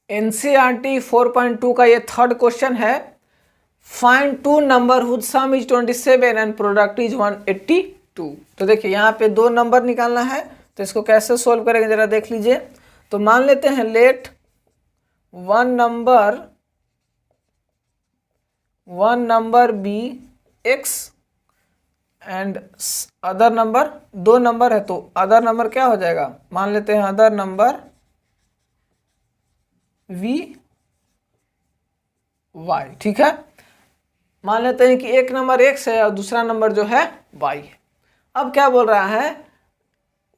NCERT 4.2 का ये third question है। Find two number whose sum is 27 and product is 182। तो देखिए यहाँ पे दो नंबर निकालना है, तो इसको कैसे सोल्व करेंगे जरा देख लीजिए। तो मान लेते हैं let one number be x and other number, दो नंबर है तो अदर नंबर क्या हो जाएगा, मान लेते हैं अदर नंबर वी वाई। ठीक है, मान लेते हैं कि एक नंबर एक्स है और दूसरा नंबर जो है वाई है। अब क्या बोल रहा है,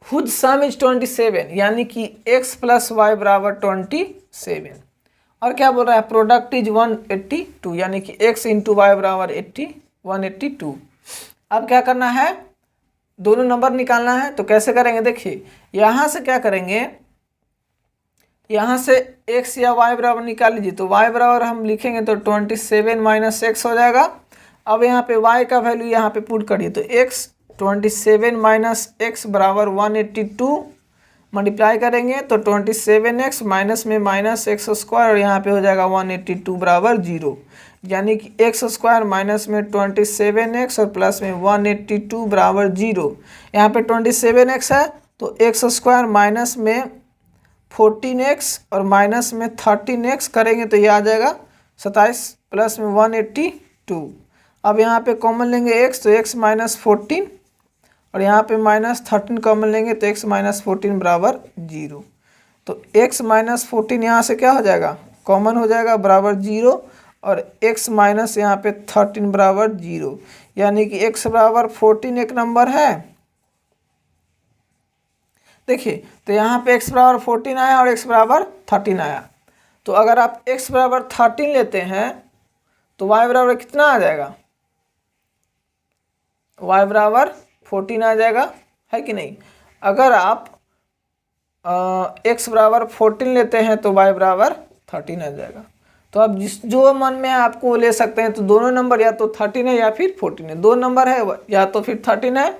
हुज सम इज 27, यानी कि x प्लस वाई बराबर 27। और क्या बोल रहा है, प्रोडक्ट इज 182, यानी कि x इंटू वाई बराबर 182। अब क्या करना है, दोनों नंबर निकालना है। तो कैसे करेंगे, देखिए यहाँ से क्या करेंगे, यहाँ से x या y बराबर निकाल लीजिए। तो y बराबर हम लिखेंगे तो 27 माइनस एक्स हो जाएगा। अब यहाँ पे y का वैल्यू यहाँ पे पुट करिए, तो x 27 माइनस एक्स बराबर 182 मल्टीप्लाई करेंगे तो 27x माइनस में माइनस एक्स स्क्वायर और यहाँ पे हो जाएगा 182 बराबर 0, यानी कि एक्स स्क्वायर माइनस में 27x और प्लस में 182 बराबर 0। यहाँ पे 27x है तो एक्स स्क्वायर माइनस में 14x और माइनस में 13x करेंगे तो ये आ जाएगा 27 प्लस में 182। अब यहाँ पे कॉमन लेंगे x, तो x माइनस 14 और यहाँ पे माइनस 13 कॉमन लेंगे तो x माइनस 14 बराबर 0। तो x माइनस 14 यहाँ से क्या हो जाएगा, कॉमन हो जाएगा बराबर 0 और x माइनस यहाँ पे 13 बराबर 0, यानी कि x बराबर 14 एक नंबर है। देखिए तो यहाँ पे x बराबर 14 आया और x बराबर 13 आया। तो अगर आप x बराबर 13 लेते हैं तो y बराबर कितना आ जाएगा, y बराबर 14 आ जाएगा, है कि नहीं। अगर आप x बराबर 14 लेते हैं तो y बराबर 13 आ जाएगा। तो आप जो मन में आपको ले सकते हैं। तो दोनों नंबर या तो 13 है या फिर 14 है, दो नंबर है, या तो फिर 13 है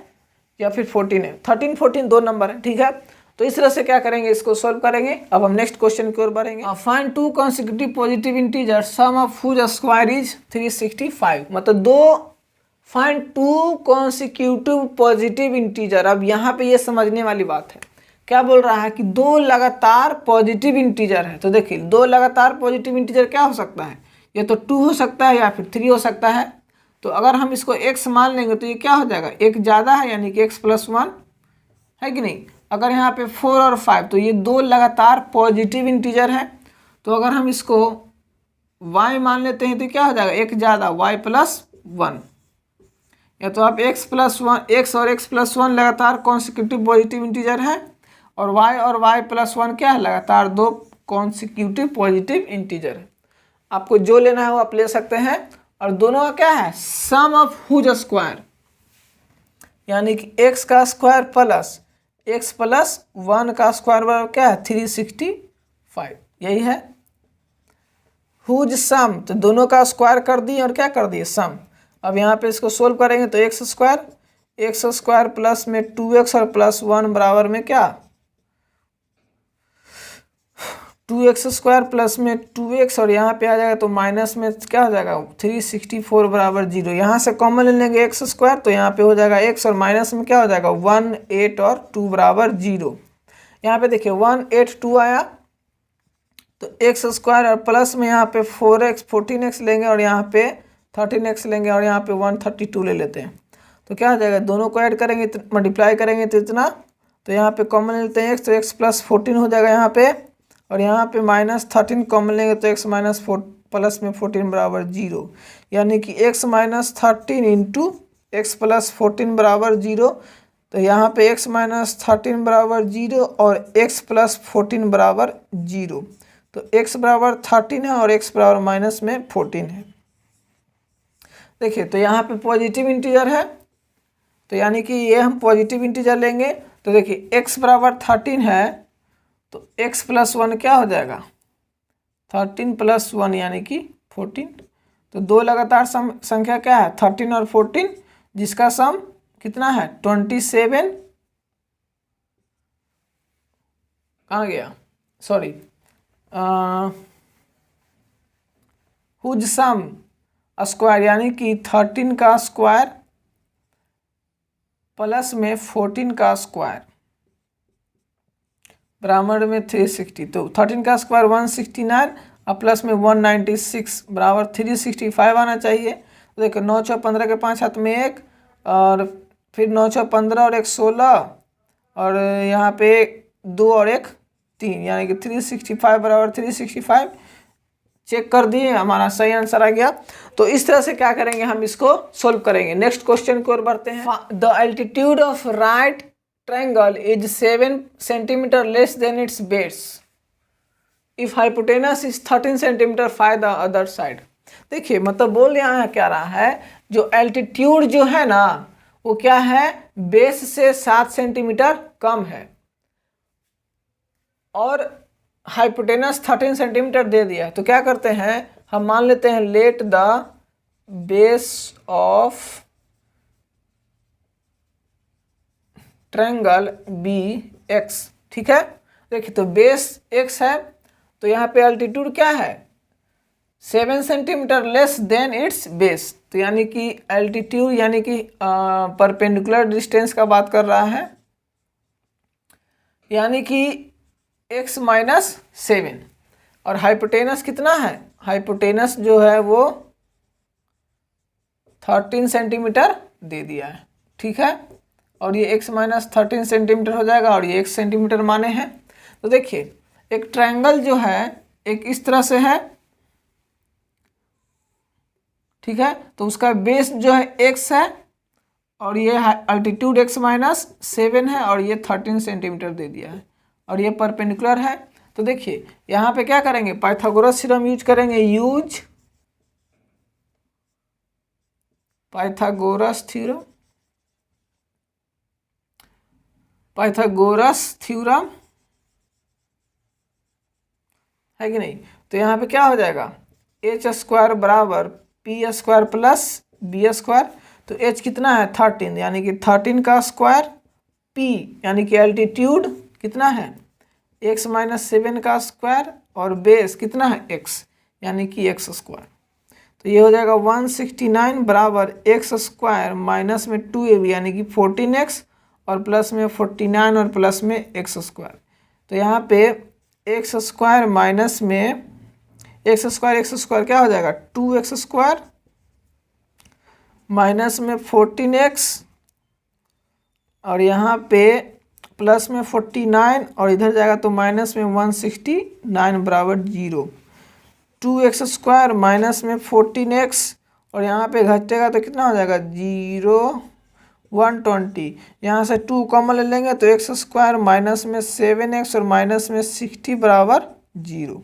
या फिर 14 है। 13 14 दो नंबर है, ठीक है। तो इस तरह से क्या करेंगे, इसको सोल्व करेंगे। अब हम नेक्स्ट क्वेश्चन की ओर बढ़ेंगे। Find two consecutive positive integer sum of whose square is 365। मतलब find two consecutive positive integer. अब यहाँ पे ये समझने वाली बात है, क्या बोल रहा है कि दो लगातार पॉजिटिव इंटीजर है। तो देखिए दो लगातार पॉजिटिव इंटीजर क्या हो सकता है, ये तो 2 हो सकता है या फिर 3 हो सकता है। तो अगर हम इसको x मान लेंगे तो ये क्या हो जाएगा, एक ज़्यादा है यानी कि x प्लस 1, है कि नहीं। अगर यहाँ पे 4 और 5 तो ये दो लगातार पॉजिटिव इंटीजर है। तो अगर हम इसको y मान लेते हैं तो क्या हो जाएगा, एक ज़्यादा y प्लस 1, या तो आप x प्लस 1, x और x प्लस 1 लगातार कॉन्सिक्यूटिव पॉजिटिव इंटीजर है, और y प्लस 1 क्या है, लगातार दो कॉन्सिक्यूटिव पॉजिटिव इंटीजर है। आपको जो लेना है वो आप ले सकते हैं। और दोनों का क्या है, सम ऑफ हुज स्क्वायर, यानी कि x का स्क्वायर प्लस x प्लस 1 का स्क्वायर बराबर क्या है, 365, यही है हुज सम। तो दोनों का स्क्वायर कर दिए और क्या कर दिए, सम। अब यहाँ पे इसको सोल्व करेंगे तो एक्स स्क्वायर प्लस में 2x और प्लस 1 बराबर में क्या, 2x स्क्वायर प्लस में 2x और यहाँ पे आ जाएगा तो माइनस में क्या हो जाएगा, 364 बराबर 0। यहाँ से कॉमन ले लेंगे एक्स स्क्वायर तो यहाँ पे हो जाएगा x और माइनस में क्या हो जाएगा 1 8 और 2 बराबर 0। यहाँ पे देखिए 1 8 2 आया तो एक्स स्क्वायर और प्लस में यहाँ पे 4x 14x लेंगे और यहाँ पे 13x लेंगे और यहाँ पे 132 ले लेते हैं। तो क्या हो जाएगा, दोनों को ऐड करेंगे मल्टीप्लाई करेंगे तो इतना, तो यहाँ पे कॉमन लेते हैं x तो x प्लस 14 हो जाएगा यहाँ पे, और यहाँ पे माइनस 13 कॉमन लेंगे तो x माइनस प्लस में 14 बराबर 0, यानी कि x minus 13 into x plus 14 बराबर 0। तो यहाँ पे x माइनस 13 बराबर 0 और x प्लस 14 बराबर 0। तो x बराबर 13 है और x बराबर माइनस में 14 है। देखिए तो यहाँ पे पॉजिटिव इंटीजर है, तो यानी कि ये हम पॉजिटिव इंटीजर लेंगे। तो देखिए x बराबर 13 है तो x प्लस 1 क्या हो जाएगा, 13 प्लस 1 यानी कि 14। तो दो लगातार संख्या क्या है, 13 और 14, जिसका सम कितना है 27, कहाँ गया, सॉरी हुज सम स्क्वायर यानी कि 13 का स्क्वायर प्लस में 14 का स्क्वायर बराबर में 360। तो 13 का स्क्वायर 169 और प्लस में 196 बराबर 365 आना चाहिए। तो देखो 9 6 15 के 5 हाथ में 1 और फिर 9 6 15 और 1 16 और यहाँ पे 2 और 1 3 यानी कि 365 बराबर 365 चेक कर दिए, हमारा सही आंसर आ गया। तो इस तरह से क्या करेंगे, हम इसको सोल्व करेंगे। नेक्स्ट क्वेश्चन की ओर बढ़ते हैं। The altitude of right triangle is 7 centimetre less than it's base if hypotenuse is 13 centimetre find the other side. देखिए मतलब बोल यहाँ क्या रहा है, जो एल्टीट्यूड जो है ना वो क्या है, बेस से 7 सेंटीमीटर कम है और हाइपोटेनस 13 सेंटीमीटर दे दिया है। तो क्या करते हैं, हम मान लेते हैं let the base of triangle be x. ठीक है, देखिए तो बेस एक्स है तो यहाँ पे एल्टीट्यूड क्या है 7 centimetre less than it's base. तो यानी कि एल्टीट्यूड यानी कि परपेंडिकुलर डिस्टेंस का बात कर रहा है, यानी कि x माइनस 7 और हाइपोटेनस कितना है, हाइपोटेनस जो है वो 13 सेंटीमीटर दे दिया है। ठीक है, और ये x माइनस 13 सेंटीमीटर हो जाएगा और ये 1 सेंटीमीटर माने हैं। तो देखिए एक ट्रायंगल जो है एक इस तरह से है, ठीक है, तो उसका बेस जो है x है और ये अल्टीट्यूड x माइनस 7 है और ये 13 सेंटीमीटर दे दिया है और ये परपेंडिकुलर है। तो देखिए यहाँ पे क्या करेंगे, पाइथागोरस थ्योरम यूज करेंगे, use Pythagoras theorem, Pythagoras theorem है कि नहीं। तो यहाँ पे क्या हो जाएगा, एच स्क्वायर बराबर P square plus B square. तो एच कितना है 13 यानी कि 13 का स्क्वायर, पी यानी कि एल्टीट्यूड कितना है x माइनस 7 का स्क्वायर और बेस कितना है x यानी कि एक्स स्क्वायर। तो ये हो जाएगा 169 बराबर एक्स स्क्वायर माइनस में 2ab यानी कि 14x और प्लस में 49 और प्लस में एक्स स्क्वायर। तो यहाँ पे एक्स स्क्वायर माइनस में एक्स स्क्वायर क्या हो जाएगा 2x स्क्वायर माइनस में 14x और यहाँ पे प्लस में 49 और इधर जाएगा तो माइनस में 169 बराबर 0। 2x स्क्वायर माइनस में 14x और यहाँ पे घटेगा तो कितना हो जाएगा 0 120। यहाँ से 2 कॉमन ले लेंगे तो एक्स स्क्वायर माइनस में 7x और माइनस में 60 बराबर 0।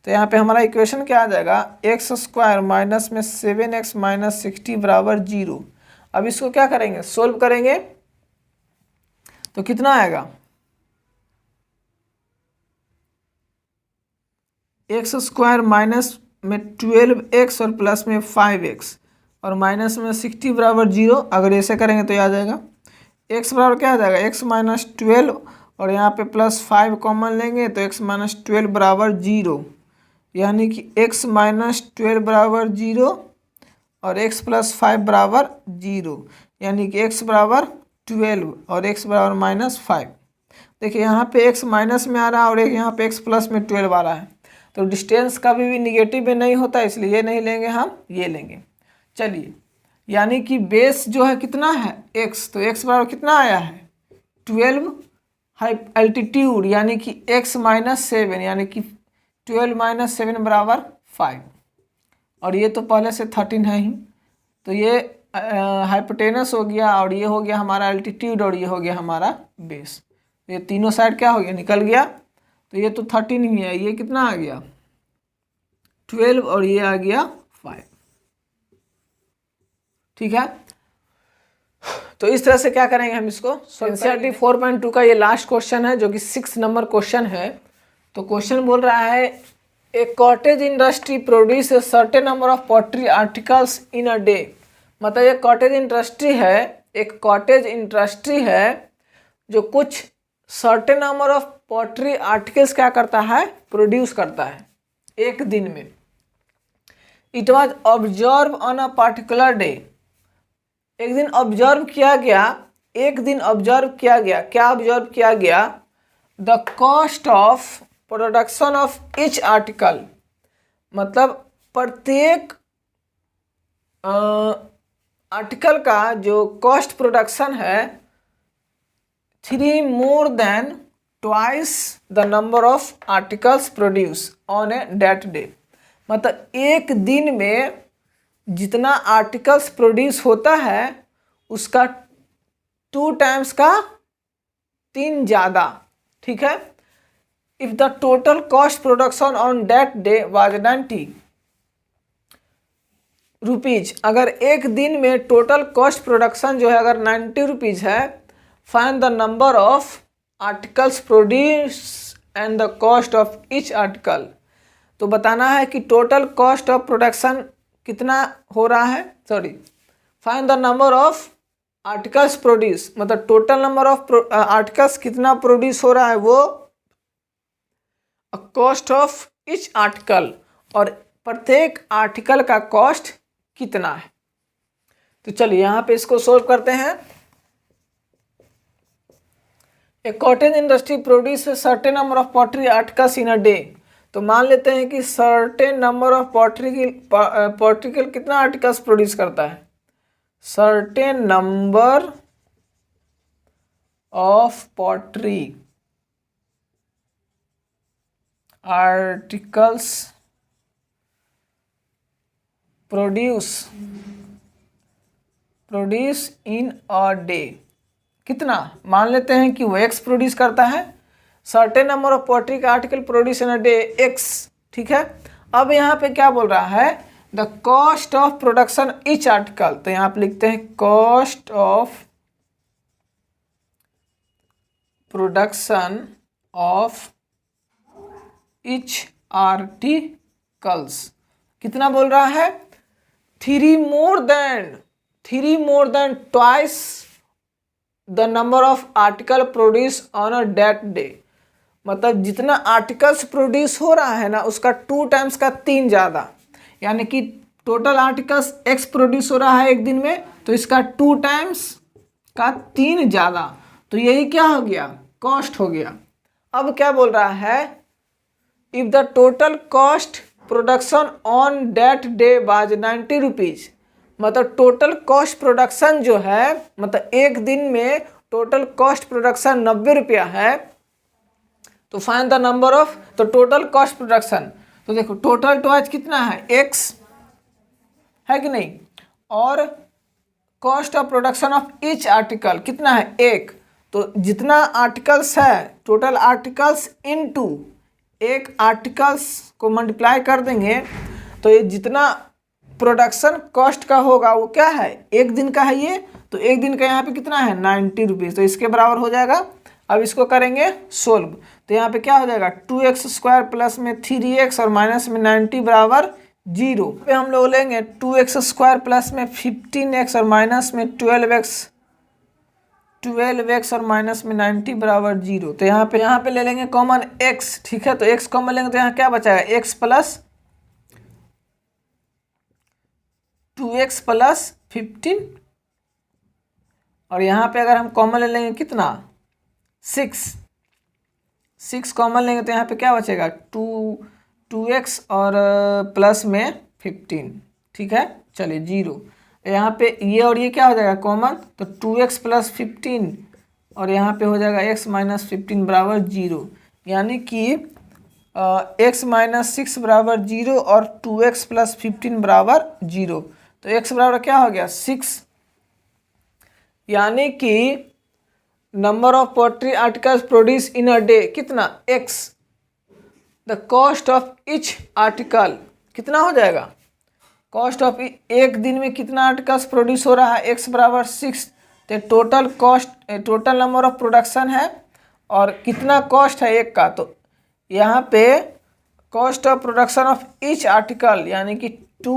तो यहाँ पे हमारा इक्वेशन क्या आ जाएगा, एक्स स्क्वायर माइनस में 7x माइनस 60 बराबर 0। अब इसको क्या करेंगे, सोल्व करेंगे तो कितना आएगा, एक्स स्क्वायर माइनस में 12x और प्लस में 5x और माइनस में 60 बराबर 0। अगर ऐसे करेंगे तो ये आ जाएगा x बराबर क्या आ जाएगा, x माइनस 12 और यहाँ पे प्लस 5 कॉमन लेंगे तो x माइनस 12 बराबर 0 यानी कि x माइनस 12 बराबर 0 और x प्लस 5 बराबर 0 यानी कि x बराबर 12 और x बराबर माइनस 5। देखिए यहाँ पे x माइनस में आ रहा है और एक यहाँ पे x प्लस में 12 आ रहा है। तो डिस्टेंस कभी भी निगेटिव में नहीं होता, इसलिए ये नहीं लेंगे, हम ये लेंगे। चलिए यानी कि बेस जो है कितना है x, तो x बराबर कितना आया है 12 हाई एल्टीट्यूड यानी कि x माइनस 7 यानी कि 12 माइनस 7 बराबर 5 और ये तो पहले से 13 है ही। तो ये हाइपोटेनस हो गया और ये हो गया हमारा एल्टीट्यूड और ये हो गया हमारा बेस। ये तीनों साइड क्या हो गया, निकल गया। तो ये तो 13 ही है, ये कितना आ गया 12 और ये आ गया 5। ठीक है, तो इस तरह से क्या करेंगे हम इसको। एनसीईआरटी 4.2 का ये लास्ट क्वेश्चन है जो कि 6 नंबर क्वेश्चन है। तो क्वेश्चन बोल रहा है a cottage industry produce a certain number of pottery articles in a day. मतलब ये कॉटेज इंडस्ट्री है, एक कॉटेज इंडस्ट्री है जो कुछ certain number of pottery articles क्या करता है, प्रोड्यूस करता है एक दिन में। It was observe on a particular day, एक दिन ऑब्जर्व किया गया, एक दिन ऑब्जर्व किया गया, क्या ऑब्जर्व किया गया, the cost of production of each article, मतलब प्रत्येक आर्टिकल का जो कॉस्ट प्रोडक्शन है 3 more than twice the number of articles produced on a that day, मतलब एक दिन में जितना आर्टिकल्स प्रोड्यूस होता है उसका 2 times का 3 ज़्यादा, ठीक है। If the total cost production on that day was 90 rupees, अगर एक दिन में टोटल कॉस्ट प्रोडक्शन जो है अगर 90 रुपीज है, find the number of articles produce and the cost of each article, तो बताना है कि टोटल कॉस्ट ऑफ प्रोडक्शन कितना हो रहा है, sorry find the number of articles produce, मतलब टोटल नंबर ऑफ आर्टिकल्स कितना प्रोड्यूस हो रहा है वो कॉस्ट ऑफ ईच आर्टिकल, और प्रत्येक आर्टिकल का कॉस्ट कितना है। तो चलिए यहाँ पे इसको सोल्व करते हैं। A cottage industry produce certain number of pottery articles in a day, तो मान लेते हैं कि सर्टेन नंबर ऑफ पॉटरी के कितना आर्टिकल्स प्रोड्यूस करता है, certain number of pottery articles produce in a day, कितना, मान लेते हैं कि वो एक्स प्रोड्यूस करता है, सर्टेन नंबर ऑफ पॉटरी का article produce in a day x, ठीक है। अब यहाँ पे क्या बोल रहा है, the cost of production each article, तो यहाँ पे लिखते हैं cost of production of each articles, कितना बोल रहा है, 3 more than twice the number of article produce on a that day, मतलब जितना आर्टिकल्स प्रोड्यूस हो रहा है ना उसका 2 times का 3 ज़्यादा, यानी कि टोटल आर्टिकल्स एक्स प्रोड्यूस हो रहा है एक दिन में, तो इसका 2 times का 3 ज़्यादा, तो यही क्या हो गया, कॉस्ट हो गया। अब क्या बोल रहा है, if the total cost production on that day was 90 rupees, मतलब टोटल कॉस्ट प्रोडक्शन जो है, मतलब एक दिन में टोटल कॉस्ट प्रोडक्शन 90 रुपया है, तो फाइंड द नंबर ऑफ, तो टोटल कॉस्ट प्रोडक्शन, तो देखो टोटल टॉयज कितना है, एक्स है कि नहीं, और cost of production of each article कितना है, 1, तो जितना आर्टिकल्स है टोटल आर्टिकल्स इनटू एक आर्टिकल्स को मल्टीप्लाई कर देंगे, तो ये जितना प्रोडक्शन कॉस्ट का होगा वो क्या है, एक दिन का है ये, तो एक दिन का यहाँ पे कितना है 90 रुपीज़, तो इसके बराबर हो जाएगा। अब इसको करेंगे सोल्व, तो यहाँ पे क्या हो जाएगा 2x² प्लस में 3x और माइनस में 90 बराबर 0, पे हम लोग लेंगे 2x² प्लस में 15x और माइनस में 12x और माइनस में 90 बराबर 0, तो यहाँ पे ले लेंगे कॉमन x, ठीक है, तो x कॉमन लेंगे तो यहाँ क्या बचाएगा, x प्लस 2x प्लस 15, और यहाँ पे अगर हम कॉमन ले लेंगे कितना 6 कॉमन लेंगे तो यहाँ पे क्या बचेगा 2x और प्लस में 15, ठीक है, चलिए 0, यहाँ पे ये और ये क्या हो जाएगा कॉमन, तो 2x प्लस 15 और यहाँ पे हो जाएगा x माइनस 15 बराबर 0, यानी कि x माइनस 6 बराबर 0 और 2x प्लस 15 बराबर 0, तो x बराबर क्या हो गया 6, यानी कि number of poultry articles produce in a day कितना x, the cost of each article कितना हो जाएगा, कॉस्ट ऑफ एक दिन में कितना आर्टिकल्स प्रोड्यूस हो रहा है x बराबर 6, तो total cost total number of production है और कितना कॉस्ट है एक का, तो यहाँ पे cost of production of each article यानी कि 2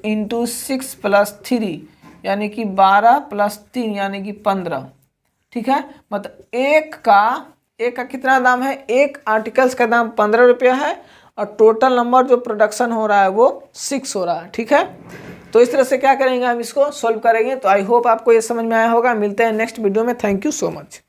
× 6 + 3 यानी कि 12 + 3 यानी कि 15, ठीक है, मतलब एक का ए का कितना दाम है, एक आर्टिकल्स का दाम 15 रुपया है और टोटल नंबर जो प्रोडक्शन हो रहा है वो 6 हो रहा है। ठीक है, तो इस तरह से क्या करेंगे, हम इसको सोल्व करेंगे। तो आई होप आपको ये समझ में आया होगा। मिलते हैं नेक्स्ट वीडियो में। Thank you so much.